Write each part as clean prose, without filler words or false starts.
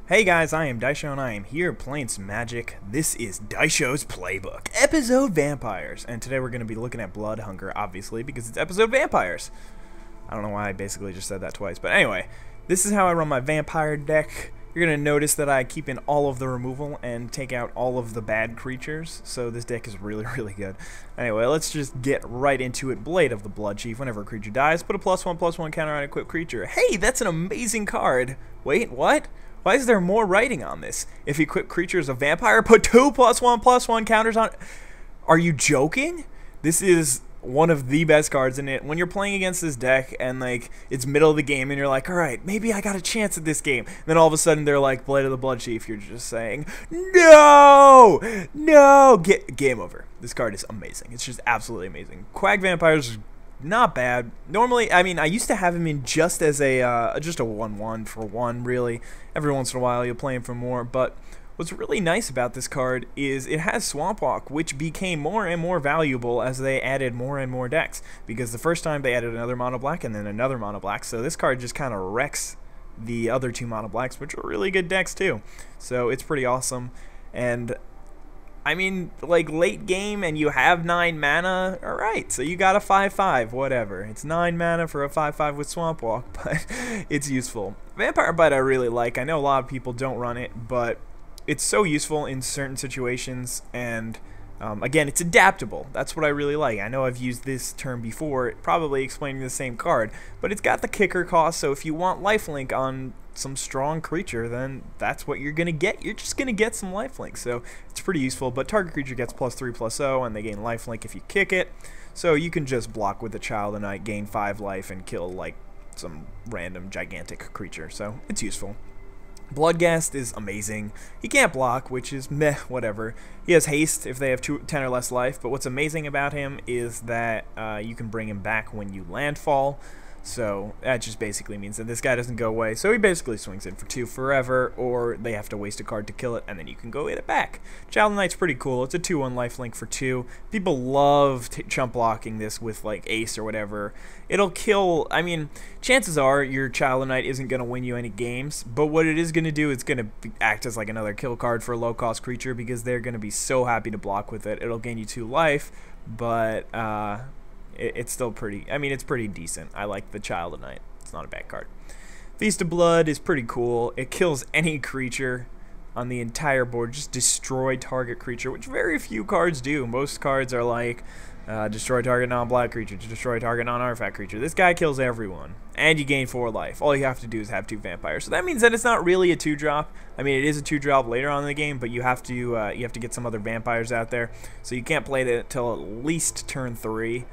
Hey guys, I am Daisho and I am here playing some Magic. This is Daisho's Playbook, episode Vampires. And today we're going to be looking at Blood Hunger, obviously, because it's episode Vampires. I don't know why I basically just said that twice, but anyway, this is how I run my vampire deck. You're going to notice that I keep in all of the removal and take out all of the bad creatures, so this deck is really, really good. Anyway, let's just get right into it. Blade of the Blood Chief. Whenever a creature dies, put a +1/+1 counter on equipped creature. Hey, that's an amazing card. Wait, what? Why is there more writing on this? If equipped creature is a vampire, put 2 +1/+1 counters on. Are you joking? This is one of the best cards in it. When you're playing against this deck and like it's middle of the game and you're like, all right, maybe I got a chance at this game. Then all of a sudden they're like Blade of the Blood Chief. You're just saying, no, no, game over. This card is amazing. It's just absolutely amazing. Quag Vampires. Not bad. Normally, I mean, I used to have him in just as a just a 1/1 for 1, really. Every once in a while, you'll play him for more. But what's really nice about this card is it has Swamp Walk, which became more and more valuable as they added more and more decks. Because the first time they added another mono black and then another mono black, so this card just kind of wrecks the other 2 mono blacks, which are really good decks too. So it's pretty awesome. And I mean, like, late game and you have 9 mana, alright, so you got a 5/5, whatever. It's 9 mana for a 5/5 with Swamp Walk, but it's useful. Vampire Bite I really like. I know a lot of people don't run it, but it's so useful in certain situations, and again, it's adaptable. That's what I really like. I know I've used this term before, probably explaining the same card, but it's got the kicker cost, so if you want lifelink on some strong creature, then that's what you're going to get. You're just going to get some lifelink, so it's pretty useful, but target creature gets +3/+0, and they gain lifelink if you kick it, so you can just block with the Child of Night, gain 5 life, and kill, like, some random gigantic creature, so it's useful. Bloodghast is amazing. He can't block, which is meh, whatever. He has haste if they have 10 or less life, but what's amazing about him is that you can bring him back when you landfall. So that just basically means that this guy doesn't go away. So he basically swings in for 2 forever, or they have to waste a card to kill it, and then you can go get it back. Child of Night's pretty cool. It's a 2/1 lifelink for 2. People love chump blocking this with like Ace or whatever. It'll kill. I mean, chances are your Child of Night isn't going to win you any games, but what it is going to do is going to act as like another kill card for a low-cost creature because they're going to be so happy to block with it. It'll gain you 2 life, but it's still pretty, I mean, it's pretty decent. I like the Child of Night. It's not a bad card. Feast of Blood is pretty cool. It kills any creature on the entire board. Just destroy target creature, which very few cards do. Most cards are like, destroy target non-black creature, destroy target non-artifact creature. This guy kills everyone, and you gain 4 life. All you have to do is have 2 vampires. So that means that it's not really a 2-drop. I mean, it is a 2-drop later on in the game, but you have to get some other vampires out there. So you can't play it until at least turn 3.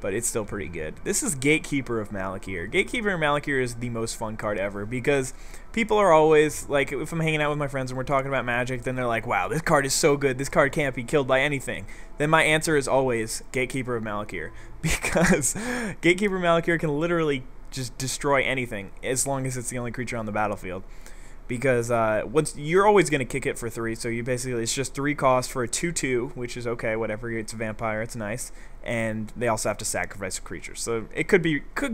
But it's still pretty good. This is Gatekeeper of Malakir. Gatekeeper of Malakir is the most fun card ever because people are always, like, if I'm hanging out with my friends and we're talking about Magic, then they're like, wow, this card is so good, this card can't be killed by anything. Then my answer is always Gatekeeper of Malakir because Gatekeeper of Malakir can literally just destroy anything as long as it's the only creature on the battlefield. Because once you're always going to kick it for 3, so you basically, it's just 3 cost for a 2/2, which is okay, whatever. It's a vampire, it's nice, and they also have to sacrifice a creature. So it could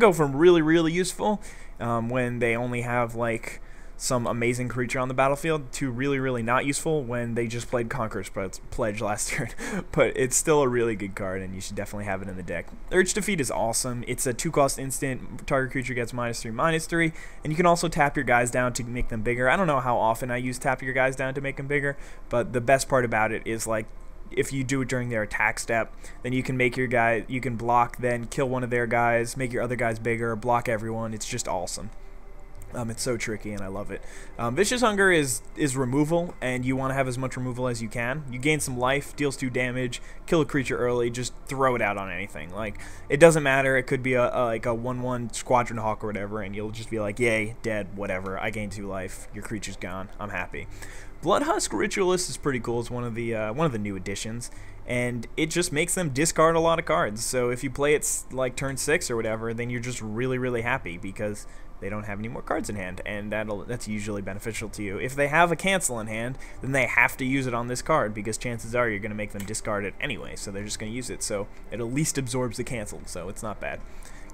go from really, really useful when they only have like some amazing creature on the battlefield to really, really not useful when they just played Conqueror's Pledge last turn. But it's still a really good card, and you should definitely have it in the deck. Urge Defeat is awesome. It's a 2-cost instant. Target creature gets -3/-3, and you can also tap your guys down to make them bigger. I don't know how often I use tap your guys down to make them bigger, but the best part about it is like if you do it during their attack step, then you can make your guy, you can block, then kill one of their guys, make your other guys bigger, block everyone. It's just awesome. It's so tricky, and I love it. Vicious Hunger is removal, and you want to have as much removal as you can. You gain some life, deals 2 damage, kill a creature early, just throw it out on anything. Like, it doesn't matter. It could be like a 1/1 Squadron Hawk or whatever, and you'll just be like, yay, dead, whatever. I gained 2 life. Your creature's gone. I'm happy. Bloodhusk Ritualist is pretty cool. It's one of the new additions, and it just makes them discard a lot of cards. So if you play it like turn 6 or whatever, then you're just really, really happy because they don't have any more cards in hand, and that's usually beneficial to you. If they have a cancel in hand, then they have to use it on this card because chances are you're going to make them discard it anyway, so they're just going to use it, so it at least absorbs the cancel, so it's not bad.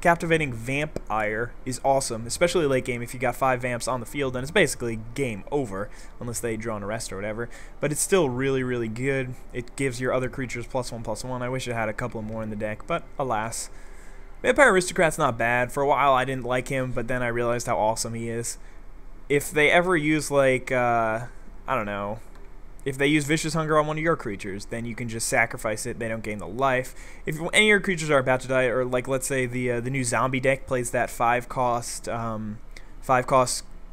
Captivating Vampire is awesome, especially late game. If you got 5 Vamps on the field, then it's basically game over, unless they draw an arrest or whatever. But it's still really, really good. It gives your other creatures +1/+1. I wish it had a couple more in the deck, but alas. Vampire Aristocrat's not bad. For a while I didn't like him, but then I realized how awesome he is. If they ever use, like, I don't know, if they use Vicious Hunger on one of your creatures, then you can just sacrifice it. They don't gain the life. If any of your creatures are about to die, or like let's say the new zombie deck plays that 5-cost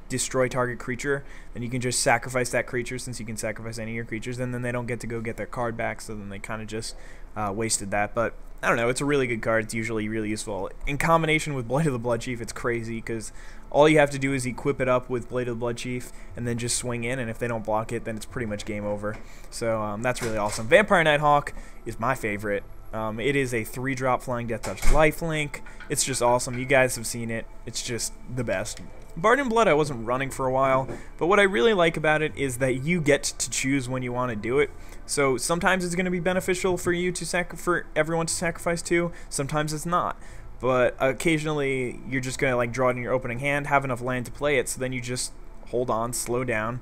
destroy target creature, then you can just sacrifice that creature, since you can sacrifice any of your creatures, and then they don't get to go get their card back, so then they kind of just wasted that. But I don't know, it's a really good card. It's usually really useful. In combination with Blade of the Bloodchief, it's crazy, because all you have to do is equip it up with Blade of the Bloodchief, and then just swing in, and if they don't block it, then it's pretty much game over. So that's really awesome. Vampire Nighthawk is my favorite. It is a 3-drop Flying Death Touch lifelink. It's just awesome. You guys have seen it. It's just the best. Bard in Blood I wasn't running for a while, but what I really like about it is that you get to choose when you want to do it. So sometimes it's going to be beneficial for you to for everyone to sacrifice to, sometimes it's not. But occasionally you're just going to like draw it in your opening hand, have enough land to play it, so then you just hold on, slow down.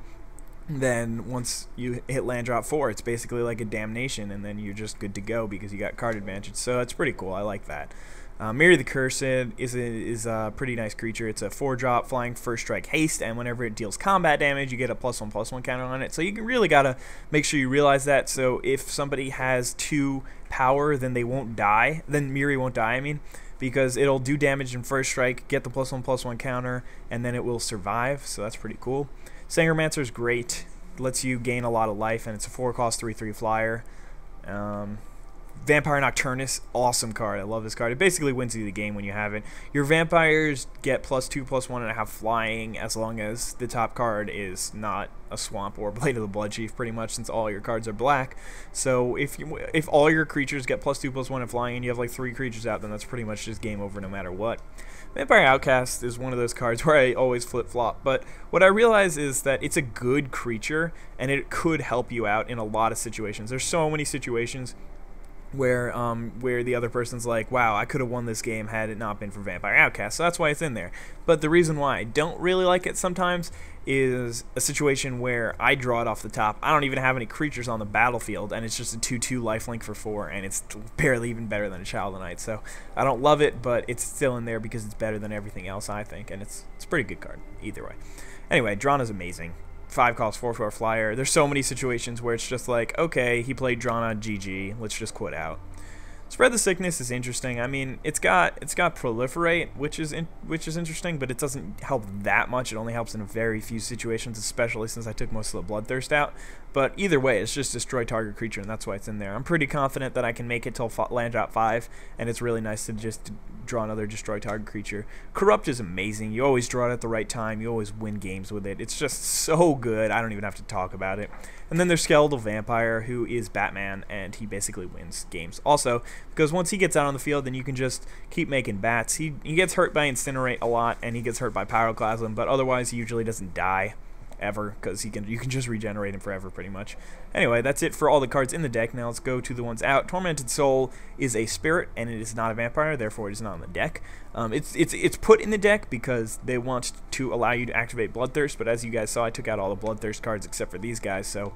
Then once you hit land drop 4, it's basically like a damnation, and then you're just good to go because you got card advantage. So it's pretty cool. I like that. Mirror the Cursed is a pretty nice creature. It's a 4-drop flying first strike haste, and whenever it deals combat damage, you get a +1/+1 counter on it. So you really gotta make sure you realize that. So if somebody has 2 power, then they won't die. Then Mirror won't die, I mean, because it'll do damage in first strike, get the +1/+1 counter, and then it will survive. So that's pretty cool. Sangromancer is great. Lets you gain a lot of life, and it's a 4-cost 3/3 flyer. Vampire Nocturnus, awesome card. I love this card. It basically wins you the game when you have it. Your vampires get +2/+1.5 flying, as long as the top card is not a swamp or Blade of the Bloodchief, pretty much, since all your cards are black. So if all your creatures get +2/+1 in flying, and you have like 3 creatures out, then that's pretty much just game over no matter what. Vampire Outcast is one of those cards where I always flip-flop, but what I realize is that it's a good creature, and it could help you out in a lot of situations. There's so many situations where the other person's like, wow, I could have won this game had it not been for Vampire Outcast, so that's why it's in there. But the reason why I don't really like it sometimes is a situation where I draw it off the top. I don't even have any creatures on the battlefield, and it's just a 2/2 lifelink for 4, and it's barely even better than a Child of Night. So I don't love it, but it's still in there because it's better than everything else, I think, and it's a pretty good card either way. Anyway, Drana's amazing. 5-cost 4/4 flyer. There's so many situations where it's just like, okay, he played Drana, GG, let's just quit out. Spread the Sickness is interesting. I mean, it's got Proliferate, which is interesting, but it doesn't help that much. It only helps in very few situations, especially since I took most of the Bloodthirst out. But either way, it's just destroy target creature, and that's why it's in there. I'm pretty confident that I can make it till land drop 5, and it's really nice to just draw another destroy target creature. Corrupt is amazing. You always draw it at the right time. You always win games with it. It's just so good. I don't even have to talk about it. And then there's Skeletal Vampire, who is Batman, and he basically wins games. Also, because once he gets out on the field, then you can just keep making bats. He gets hurt by Incinerate a lot, and he gets hurt by Pyroclasm, but otherwise he usually doesn't die ever, because you can just regenerate him forever pretty much. Anyway, that's it for all the cards in the deck. Now let's go to the ones out. Tormented Soul is a spirit, and it is not a vampire, therefore it is not on the deck. It's put in the deck because they want to allow you to activate Bloodthirst, but as you guys saw, I took out all the Bloodthirst cards except for these guys, so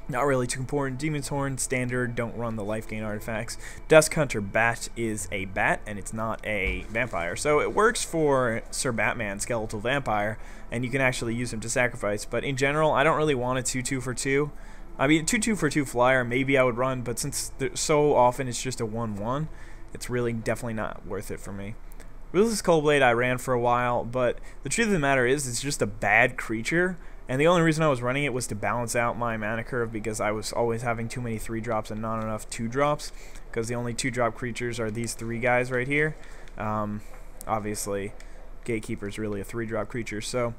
not really too important. Demon's Horn, standard, don't run the life gain artifacts. Dusk Hunter Bat is a bat, and it's not a vampire. So it works for Sir Batman, Skeletal Vampire, and you can actually use him to sacrifice. But in general, I don't really want a 2/2 for 2. I mean, 2/2 for 2 flyer, maybe I would run, but since so often it's just a 1/1, it's really definitely not worth it for me. Ruthless Coldblade I ran for a while, but the truth of the matter is it's just a bad creature. And the only reason I was running it was to balance out my mana curve, because I was always having too many 3-drops and not enough 2-drops, because the only 2-drop creatures are these 3 guys right here. Obviously, Gatekeeper is really a 3-drop creature, so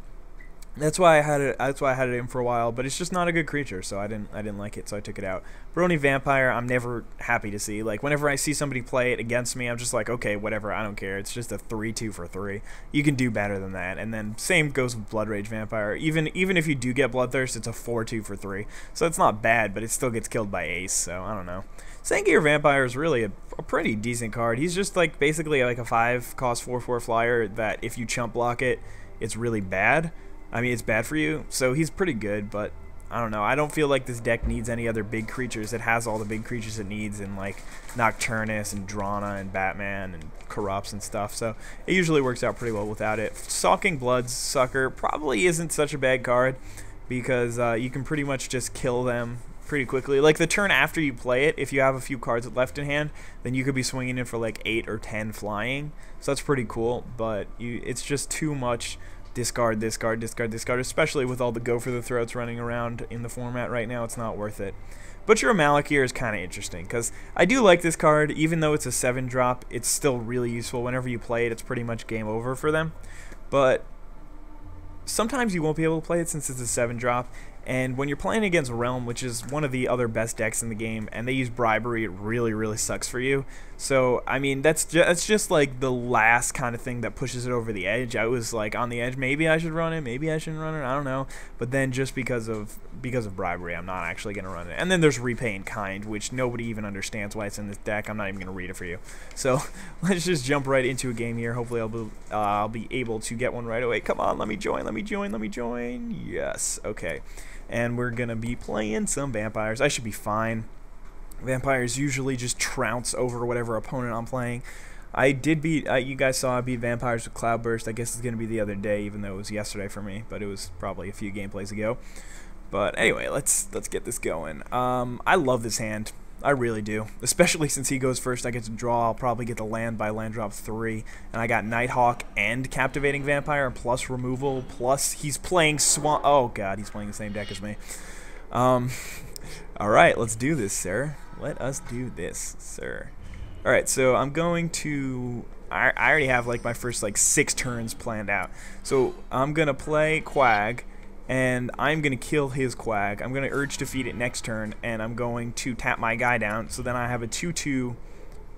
That's why I had it. That's why I had it in for a while. But it's just not a good creature, so I didn't like it, so I took it out. Brony Vampire, I'm never happy to see. Like whenever I see somebody play it against me, I'm just like, okay, whatever. I don't care. It's just a 3/2 for 3. You can do better than that. And then same goes with Blood Rage Vampire. Even if you do get Bloodthirst, it's a 4/2 for 3. So it's not bad, but it still gets killed by Ace. So I don't know. Sengir Vampire is really a pretty decent card. He's just like basically like a 5 cost 4/4 flyer that if you chump block it, it's really bad. I mean, it's bad for you, so he's pretty good, but I don't know. I don't feel like this deck needs any other big creatures. It has all the big creatures it needs in, like, Nocturnus and Drana and Batman and Corrupts and stuff, so it usually works out pretty well without it. Stalking Bloodsucker probably isn't such a bad card because you can pretty much just kill them pretty quickly. Like, the turn after you play it, if you have a few cards left in hand, then you could be swinging in for, like, 8 or 10 flying, so that's pretty cool, but it's just too much discard, discard, discard, discard, especially with all the go for the throats running around in the format right now. It's not worth it. Butcher of Malakir is kind of interesting because I do like this card. Even though it's a 7-drop, it's still really useful. Whenever you play it, it's pretty much game over for them. But sometimes you won't be able to play it since it's a 7-drop. And when you're playing against Realm, which is one of the other best decks in the game, and they use Bribery, it really, really sucks for you. So, I mean, that's just like the last kind of thing that pushes it over the edge. I was like on the edge, maybe I should run it, maybe I shouldn't run it, I don't know. But then just because of Bribery, I'm not actually going to run it. And then there's Repay in Kind, which nobody even understands why it's in this deck. I'm not even going to read it for you. So, let's just jump right into a game here. Hopefully I'll be able to get one right away. Come on, let me join, let me join, let me join. Yes, okay. And we're going to be playing some vampires. I should be fine. Vampires usually just trounce over whatever opponent I'm playing. I did beat, you guys saw I beat vampires with Cloudburst. I guess it's going to be the other day, even though it was yesterday for me. But it was probably a few gameplays ago. But anyway, let's get this going. I love this hand. I really do. Especially since he goes first, I get to draw. I'll probably get the land by land drop 3. And I got Nighthawk and Captivating Vampire plus removal. Plus he's playing Swamp. Oh god, he's playing the same deck as me. Alright, let's do this, sir. Let us do this, sir. Alright, so I'm going to... I already have like my first like 6 turns planned out. So I'm going to play Quag. And I'm going to kill his Quag. I'm going to Urge Defeat it next turn, and I'm going to tap my guy down, so then I have a 2/2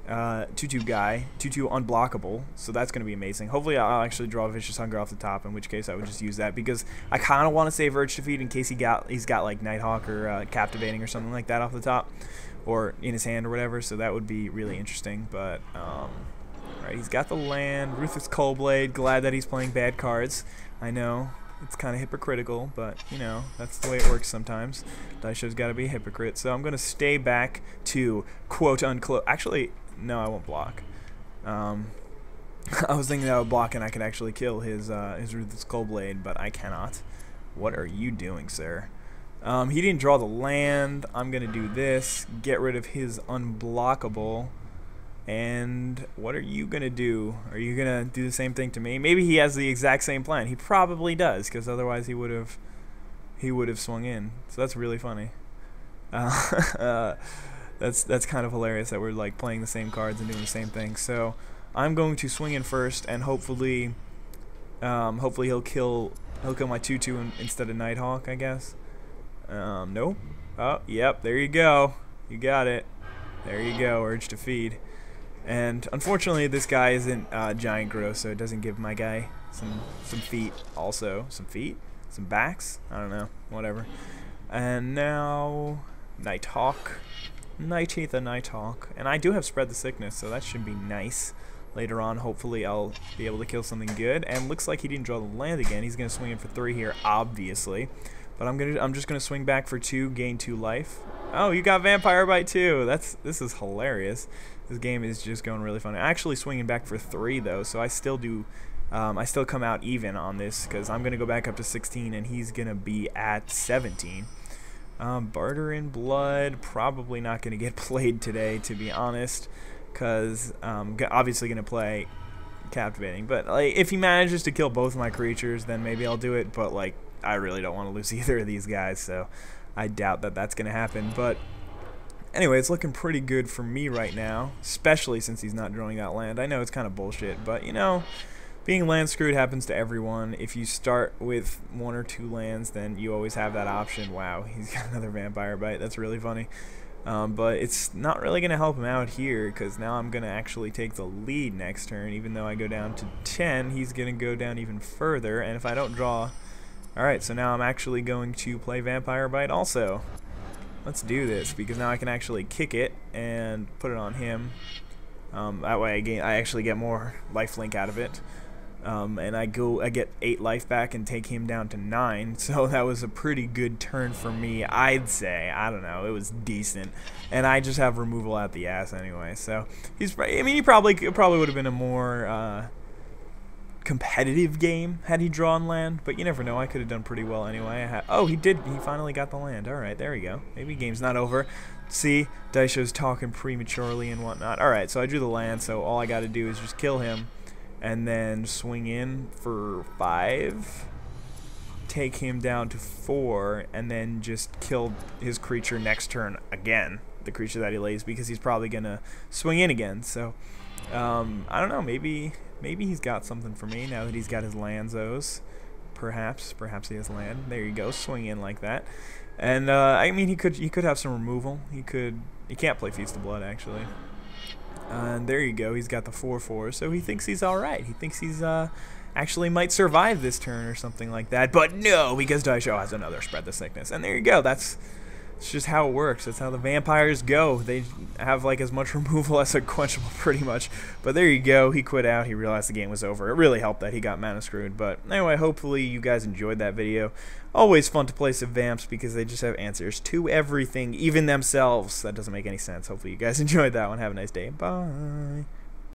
guy, 2/2 unblockable, so that's going to be amazing. Hopefully I'll actually draw Vicious Hunger off the top, in which case I would just use that, because I kind of want to save Urge Defeat in case he's got like Nighthawk or Captivating or something like that off the top, or in his hand or whatever, so that would be really interesting, but alright, he's got the land, Ruthless Coldblade, glad that he's playing bad cards, I know. It's kind of hypocritical, but, you know, that's the way it works sometimes. Daisho's got to be a hypocrite. So I'm going to stay back to quote-unquote... Actually, no, I won't block. I was thinking that I would block and I could actually kill his Ruthless Coldblade, but I cannot. What are you doing, sir? He didn't draw the land. I'm going to do this. Get rid of his unblockable. And what are you going to do? Are you going to do the same thing to me? Maybe he has the exact same plan. He probably does, because otherwise he would have swung in. So that's really funny. That's kind of hilarious that we're like playing the same cards and doing the same thing. So I'm going to swing in first, and hopefully he'll kill my 2/2 instead of Nighthawk, I guess. Nope. Oh, yep, there you go. You got it. There you go, Urge to Feed. And unfortunately, this guy isn't giant growth, so it doesn't give my guy some feet. Also, some feet, some backs. I don't know, whatever. And now Nighthawk, Nightheath a Nighthawk, and I do have Spread the Sickness, so that should be nice. Later on, hopefully, I'll be able to kill something good. And looks like he didn't draw the land again. He's gonna swing in for 3 here, obviously. But I'm just gonna swing back for 2, gain 2 life. Oh, you got Vampire Bite too. This is hilarious. This game is just going really fun. I'm actually swinging back for 3 though, so I still do. I still come out even on this because I'm gonna go back up to 16 and he's gonna be at 17. Barter in Blood, probably not gonna get played today, to be honest, because I'm obviously gonna play Captivating. But like, if he manages to kill both of my creatures, then maybe I'll do it. But like, I really don't want to lose either of these guys, so I doubt that that's gonna happen. But anyway, it's looking pretty good for me right now, especially since he's not drawing that land. I know it's kind of bullshit, but you know, being land screwed happens to everyone. If you start with 1 or 2 lands, then you always have that option. Wow, he's got another vampire bite. That's really funny. But it's not really going to help him out here, because now I'm going to actually take the lead next turn. Even though I go down to 10, he's going to go down even further, and if I don't draw... Alright, so now I'm actually going to play Vampire Bite also. Let's do this, because now I can actually kick it and put it on him. That way I actually get more lifelink out of it. And I get 8 life back and take him down to 9. So that was a pretty good turn for me, I'd say. I don't know, it was decent. And I just have removal out the ass anyway. So he probably would have been a more competitive game had he drawn land, but you never know. I could have done pretty well anyway. Oh, he did. He finally got the land. All right, there we go. Maybe game's not over. See, Daisho's talking prematurely and whatnot. All right, so I drew the land, so all I got to do is just kill him and then swing in for 5, take him down to 4, and then just kill his creature next turn again, the creature that he lays, because he's probably gonna swing in again. So I don't know, maybe he's got something for me now that he's got his Lanzos. Perhaps he has land. There you go, swing in like that. And I mean, he could have some removal. He can't play Feast of Blood actually. And there you go, he's got the 4/4, so he thinks he's alright. He thinks he's actually might survive this turn or something like that. But no, because Daisho has another Spread the Sickness. And there you go, it's just how it works. That's how the vampires go. They have like as much removal as a quenchable pretty much. But there you go, he quit out. He realized the game was over. It really helped that he got mana screwed. But anyway, hopefully you guys enjoyed that video. Always fun to play some Vamps because they just have answers to everything, even themselves. That doesn't make any sense. Hopefully you guys enjoyed that one. Have a nice day. Bye.